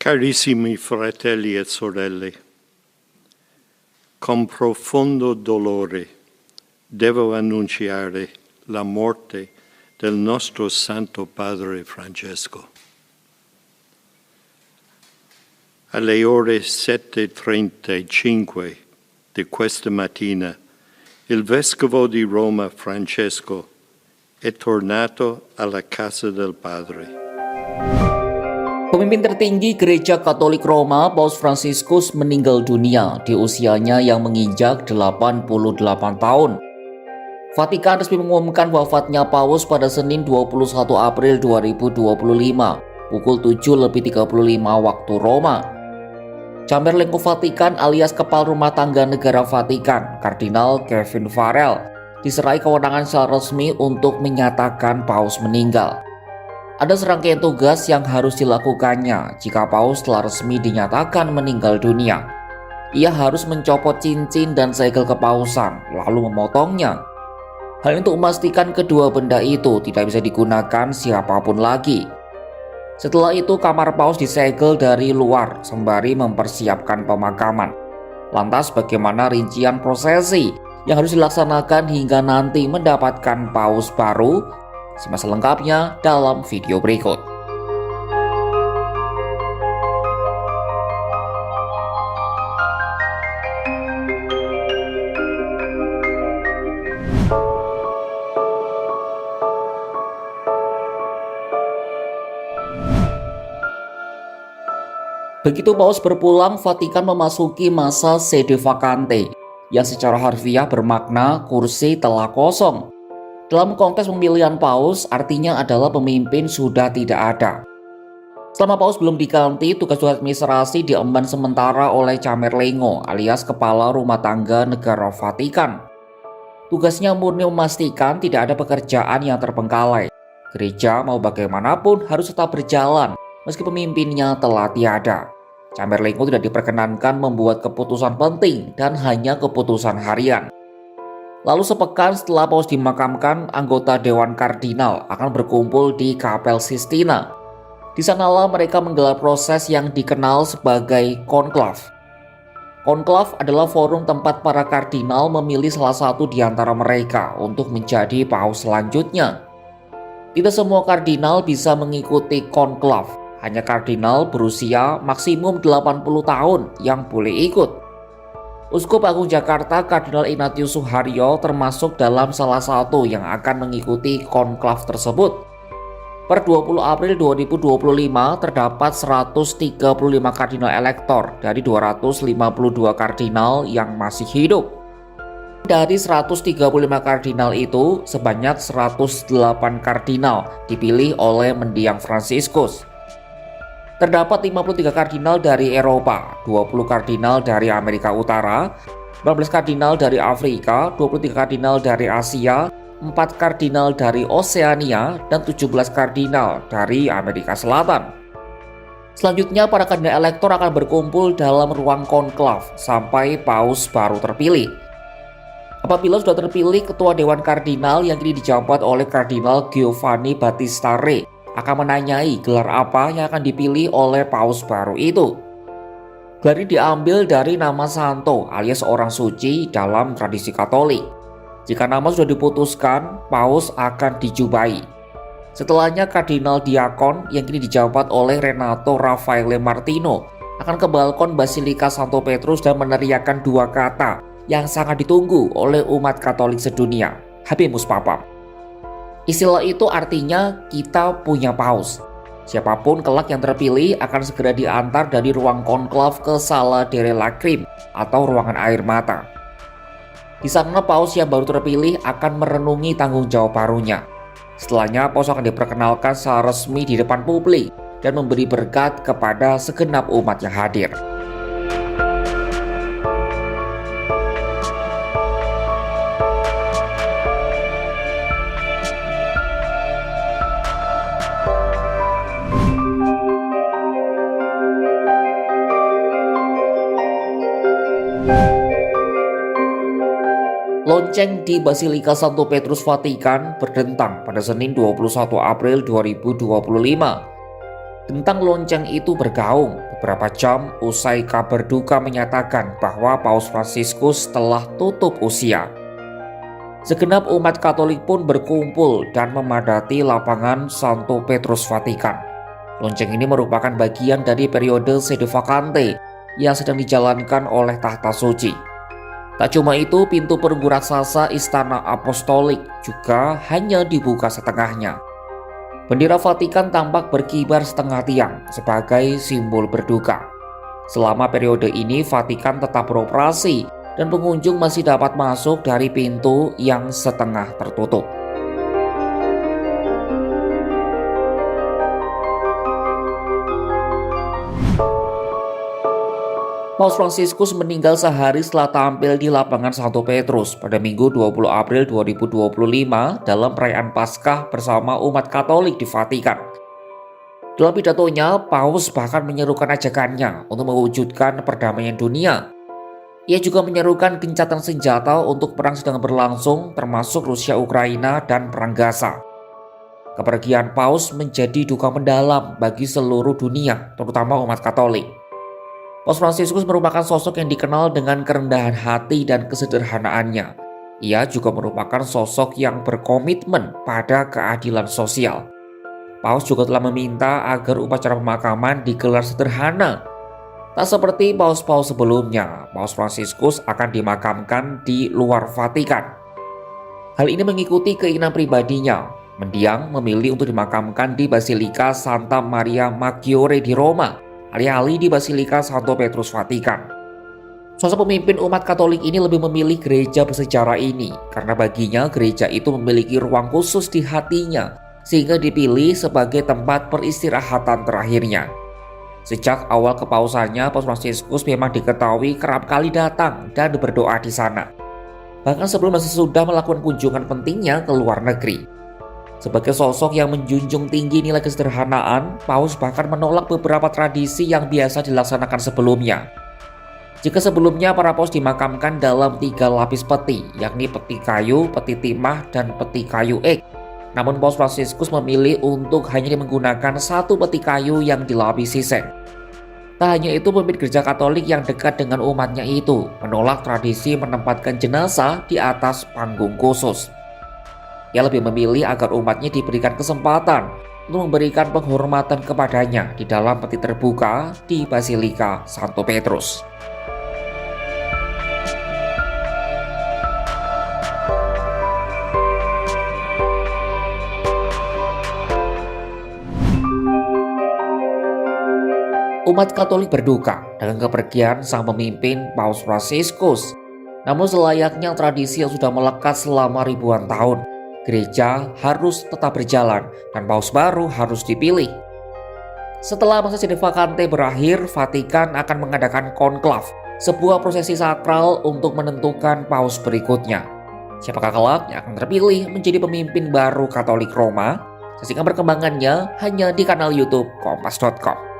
Carissimi fratelli e sorelle, con profondo dolore devo annunciare la morte del nostro Santo Padre Francesco. Alle ore 7:35 di questa mattina, il Vescovo di Roma Francesco è tornato alla casa del Padre. Pemimpin tertinggi Gereja Katolik Roma, Paus Fransiskus meninggal dunia di usianya yang menginjak 88 tahun. Vatikan resmi mengumumkan wafatnya Paus pada Senin 21 April 2025, pukul 7:35 waktu Roma. Chamberlain Vatikan alias Kepala Rumah Tangga Negara Vatikan, Kardinal Kevin Farrell, diserai kewenangan secara resmi untuk menyatakan Paus meninggal. Ada serangkaian tugas yang harus dilakukannya jika Paus telah resmi dinyatakan meninggal dunia. Ia harus mencopot cincin dan segel kepausan, lalu memotongnya. Hal ini untuk memastikan kedua benda itu tidak bisa digunakan siapapun lagi. Setelah itu kamar Paus disegel dari luar sembari mempersiapkan pemakaman. Lantas bagaimana rincian prosesi yang harus dilaksanakan hingga nanti mendapatkan Paus baru? Simak selengkapnya dalam video berikut. Begitu Paus berpulang, Vatikan memasuki masa sede vacante, yang secara harfiah bermakna kursi telah kosong. Dalam konteks pemilihan Paus, artinya adalah pemimpin sudah tidak ada. Selama Paus belum diganti, tugas-tugas administrasi diemban sementara oleh Camerlengo alias Kepala Rumah Tangga Negara Vatikan. Tugasnya murni memastikan tidak ada pekerjaan yang terbengkalai. Gereja mau bagaimanapun harus tetap berjalan meski pemimpinnya telah tiada. Camerlengo tidak diperkenankan membuat keputusan penting dan hanya keputusan harian. Lalu sepekan setelah Paus dimakamkan, anggota Dewan Kardinal akan berkumpul di Kapel Sistina. Di sanalah mereka menggelar proses yang dikenal sebagai konklav. Konklav adalah forum tempat para kardinal memilih salah satu di antara mereka untuk menjadi Paus selanjutnya. Tidak semua kardinal bisa mengikuti konklav, hanya kardinal berusia maksimum 80 tahun yang boleh ikut. Uskup Agung Jakarta Kardinal Ignatius Suharyo termasuk dalam salah satu yang akan mengikuti konklav tersebut. Per 20 April 2025 terdapat 135 kardinal elektor dari 252 kardinal yang masih hidup. Dari 135 kardinal itu, sebanyak 108 kardinal dipilih oleh mendiang Fransiskus. Terdapat 53 kardinal dari Eropa, 20 kardinal dari Amerika Utara, 19 kardinal dari Afrika, 23 kardinal dari Asia, 4 kardinal dari Oseania, dan 17 kardinal dari Amerika Selatan. Selanjutnya, para kardinal elektor akan berkumpul dalam ruang konklav sampai Paus baru terpilih. Apabila sudah terpilih, Ketua Dewan Kardinal yang kini dijabat oleh Kardinal Giovanni Battista Re akan menanyai gelar apa yang akan dipilih oleh Paus baru itu. Gelar ini diambil dari nama Santo alias orang suci dalam tradisi Katolik. Jika nama sudah diputuskan, Paus akan dijubai. Setelahnya Kardinal Diakon yang kini dijabat oleh Renato Raffaele Martino akan ke balkon Basilika Santo Petrus dan meneriakkan dua kata yang sangat ditunggu oleh umat Katolik sedunia, Habemus Papam. Istilah itu artinya kita punya Paus. Siapapun kelak yang terpilih akan segera diantar dari ruang konklav ke Sala delle Lacrime atau ruangan air mata. Di sana Paus yang baru terpilih akan merenungi tanggung jawab barunya. Setelahnya Paus akan diperkenalkan secara resmi di depan publik dan memberi berkat kepada segenap umat yang hadir. Lonceng di Basilika Santo Petrus Vatikan berdentang pada Senin 21 April 2025. Dentang lonceng itu bergaung, beberapa jam usai kabar duka menyatakan bahwa Paus Fransiskus telah tutup usia. Segenap umat Katolik pun berkumpul dan memadati lapangan Santo Petrus Vatikan. Lonceng ini merupakan bagian dari periode sede vacante yang sedang dijalankan oleh Tahta Suci. Tak cuma itu, pintu perunggu raksasa Istana Apostolik juga hanya dibuka setengahnya. Bendera Vatikan tampak berkibar setengah tiang sebagai simbol berduka. Selama periode ini, Vatikan tetap beroperasi dan pengunjung masih dapat masuk dari pintu yang setengah tertutup. Paus Fransiskus meninggal sehari setelah tampil di lapangan Santo Petrus pada Minggu 20 April 2025 dalam perayaan Paskah bersama umat Katolik di Vatikan. Dalam pidatonya, Paus bahkan menyerukan ajakannya untuk mewujudkan perdamaian dunia. Ia juga menyerukan gencatan senjata untuk perang sedang berlangsung, termasuk Rusia-Ukraina dan Perang Gaza. Kepergian Paus menjadi duka mendalam bagi seluruh dunia, terutama umat Katolik. Paus Fransiskus merupakan sosok yang dikenal dengan kerendahan hati dan kesederhanaannya. Ia juga merupakan sosok yang berkomitmen pada keadilan sosial. Paus juga telah meminta agar upacara pemakaman digelar sederhana. Tak seperti paus-paus sebelumnya, Paus Fransiskus akan dimakamkan di luar Vatikan. Hal ini mengikuti keinginan pribadinya. Mendiang memilih untuk dimakamkan di Basilika Santa Maria Maggiore di Roma, alih-alih di Basilika Santo Petrus Vatikan. Sosok pemimpin umat Katolik ini lebih memilih gereja bersejarah ini karena baginya gereja itu memiliki ruang khusus di hatinya, sehingga dipilih sebagai tempat peristirahatan terakhirnya. Sejak awal kepausannya, Paus Fransiskus memang diketahui kerap kali datang dan berdoa di sana. Bahkan sebelum dan sesudah melakukan kunjungan pentingnya ke luar negeri. Sebagai sosok yang menjunjung tinggi nilai kesederhanaan, Paus bahkan menolak beberapa tradisi yang biasa dilaksanakan sebelumnya. Jika sebelumnya para paus dimakamkan dalam 3 lapis peti, yakni peti kayu, peti timah, dan peti kayu ek. Namun Paus Fransiskus memilih untuk hanya menggunakan 1 peti kayu yang dilapisi seng. Tak hanya itu, pemimpin gereja Katolik yang dekat dengan umatnya itu menolak tradisi menempatkan jenazah di atas panggung khusus. Ia lebih memilih agar umatnya diberikan kesempatan untuk memberikan penghormatan kepadanya di dalam peti terbuka di Basilika Santo Petrus. Umat Katolik berduka dengan kepergian sang pemimpin Paus Fransiskus. Namun selayaknya tradisi yang sudah melekat selama ribuan tahun, gereja harus tetap berjalan dan paus baru harus dipilih. Setelah masa sede vacante berakhir, Vatikan akan mengadakan konklav, sebuah prosesi sakral untuk menentukan paus berikutnya. Siapakah kelak yang akan terpilih menjadi pemimpin baru Katolik Roma? Saksikan perkembangannya hanya di kanal YouTube Kompas.com.